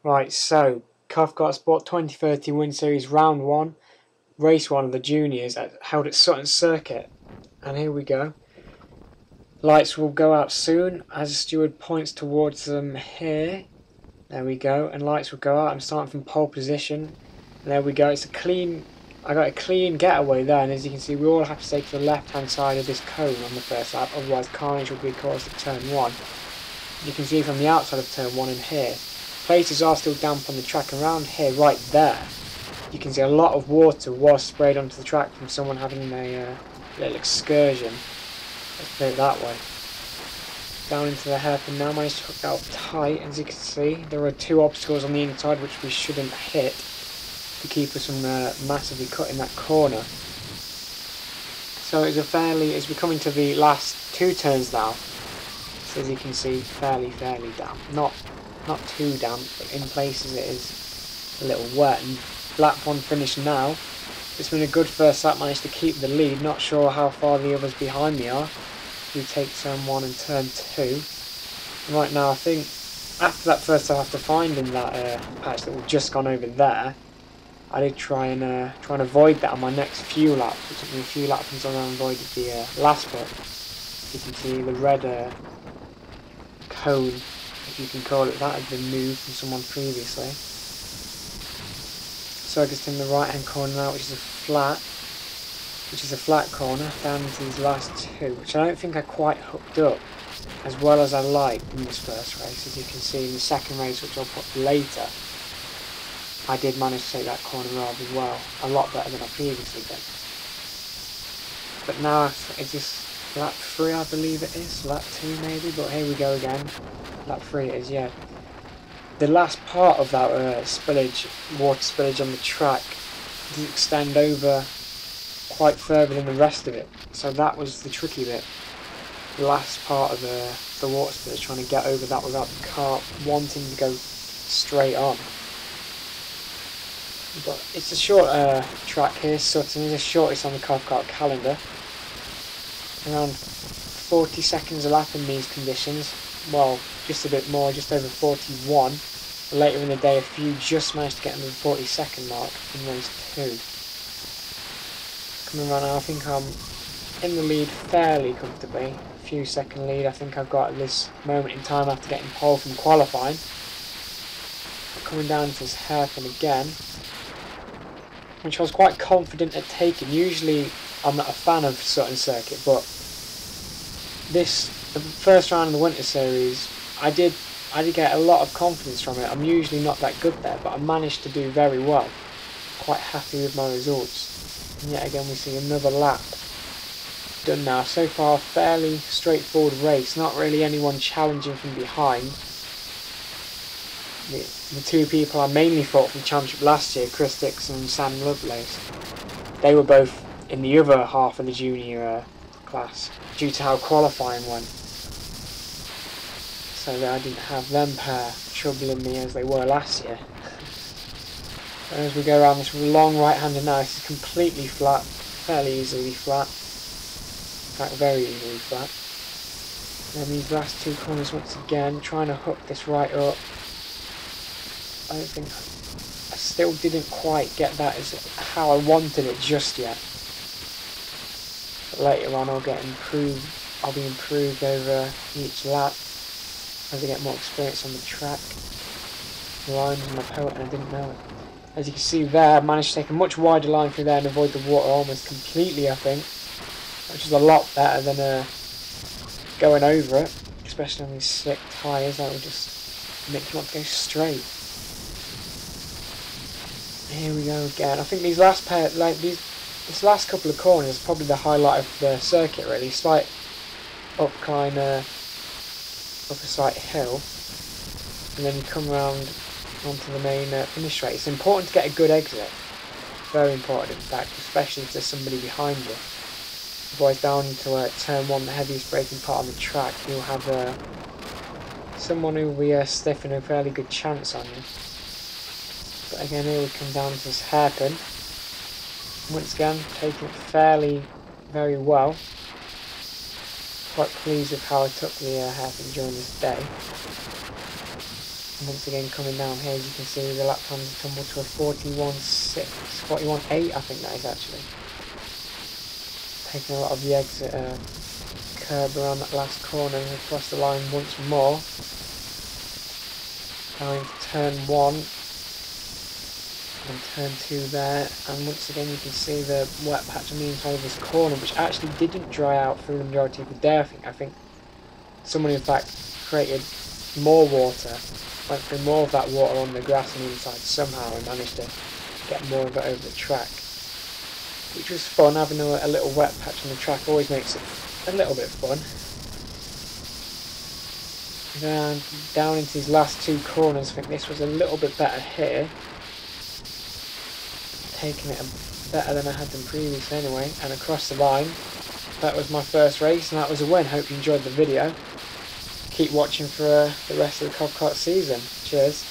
Right, so Covkartsport 2030 Winter Series Round 1, Race 1 of the Juniors held at Sutton Circuit. And here we go. Lights will go out soon as the steward points towards them here. There we go, and lights will go out. I'm starting from pole position. And there we go, it's a clean, I got a clean getaway there, and as you can see we all have to stay to the left hand side of this cone on the first lap, otherwise carnage will be caused at turn 1. You can see from the outside of turn 1 in here. Places are still damp on the track, and around here, right there, you can see a lot of water was sprayed onto the track from someone having a little excursion. Let's put it that way. Down into the hairpin now, managed to hook that up tight. As you can see, there are two obstacles on the inside which we shouldn't hit to keep us from massively cutting that corner. So it's as we're coming to the last two turns now, so as you can see, fairly damp. Not too damp, but in places it is a little wet. And lap 1 finished now. It's been a good first lap, managed to keep the lead. Not sure how far the others behind me are. We take turn 1 and turn 2. And right now I think after that first lap, after finding that patch that we've just gone over there, I did try and avoid that on my next few laps. It took me a few laps until I avoided the last bit. You can see the red cone, if you can call it that, had been moved from someone previously. So just in the right hand corner now, which is a flat corner, down into these last two, which I don't think I quite hooked up as well as I liked in this first race. As you can see in the second race, which I'll put later, I did manage to take that corner rather well, a lot better than I previously did. But now it's just lap 3, I believe it is, lap 2 maybe, but here we go again. Lap 3 it is, yeah. The last part of that water spillage on the track, did extend over quite further than the rest of it. So that was the tricky bit. The last part of the water spillage, trying to get over that without the car wanting to go straight on. But it's a short track here, Sutton is the shortest on the Covkart calendar. Around 40 seconds a lap in these conditions. Well, just a bit more, just over 41. Later in the day, a few just managed to get under the 40-second mark in race 2. Coming around now, I think I'm in the lead fairly comfortably. A few second lead I think I've got at this moment in time after getting pole from qualifying. Coming down to this hairpin again, which I was quite confident at taking. Usually I'm not a fan of Sutton Circuit, but the first round of the Winter Series, I did get a lot of confidence from it. I'm usually not that good there, but I managed to do very well. Quite happy with my results. And yet again we see another lap done now. So far fairly straightforward race, not really anyone challenging from behind. The two people I mainly fought from the championship last year, Chris Dixon and Sam Lovelace, they were both in the other half of the junior class due to how qualifying went. So that I didn't have them pair troubling me as they were last year. And as we go around this long right-hander now, this is completely flat, fairly easily flat. In fact, very easily flat. And these last two corners once again, trying to hook this right up. I still didn't quite get that as how I wanted it just yet. But later on I'll be improved over each lap as I get more experience on the track. The lines on my pellet and I didn't know it. As you can see there, I managed to take a much wider line through there and avoid the water almost completely, I think. Which is a lot better than going over it, especially on these slick tyres that will just make you want to go straight. Here we go again. I think these last this last couple of corners is probably the highlight of the circuit really. Slight upcline up a slight hill, and then you come around onto the main finish straight. It's important to get a good exit. Very important in fact, especially if there's somebody behind you. Otherwise down into turn 1, the heaviest braking part on the track, you'll have someone who will be sniffing a fairly good chance on you. But again, here we come down to this hairpin. Once again, taking it very well. Quite pleased with how I took the hairpin during this day. Once again coming down here, as you can see, the lap times have tumbled to a 41.6, 41.8 I think that is actually. Taking a lot of the exit curb around that last corner and across the line once more. Going to turn 1 and turn 2 there, and once again you can see the wet patch on the inside of this corner, which actually didn't dry out through the majority of the day. I think someone in fact created more water, went through more of that water on the grass on the inside somehow and managed to get more of it over the track, which was fun. Having a little wet patch on the track always makes it a little bit fun. And down into these last 2 corners, I think this was a little bit better here, taking it better than I had them previously anyway, and across the line. That was my first race and that was a win. Hope you enjoyed the video. Keep watching for the rest of the Covkart season. Cheers.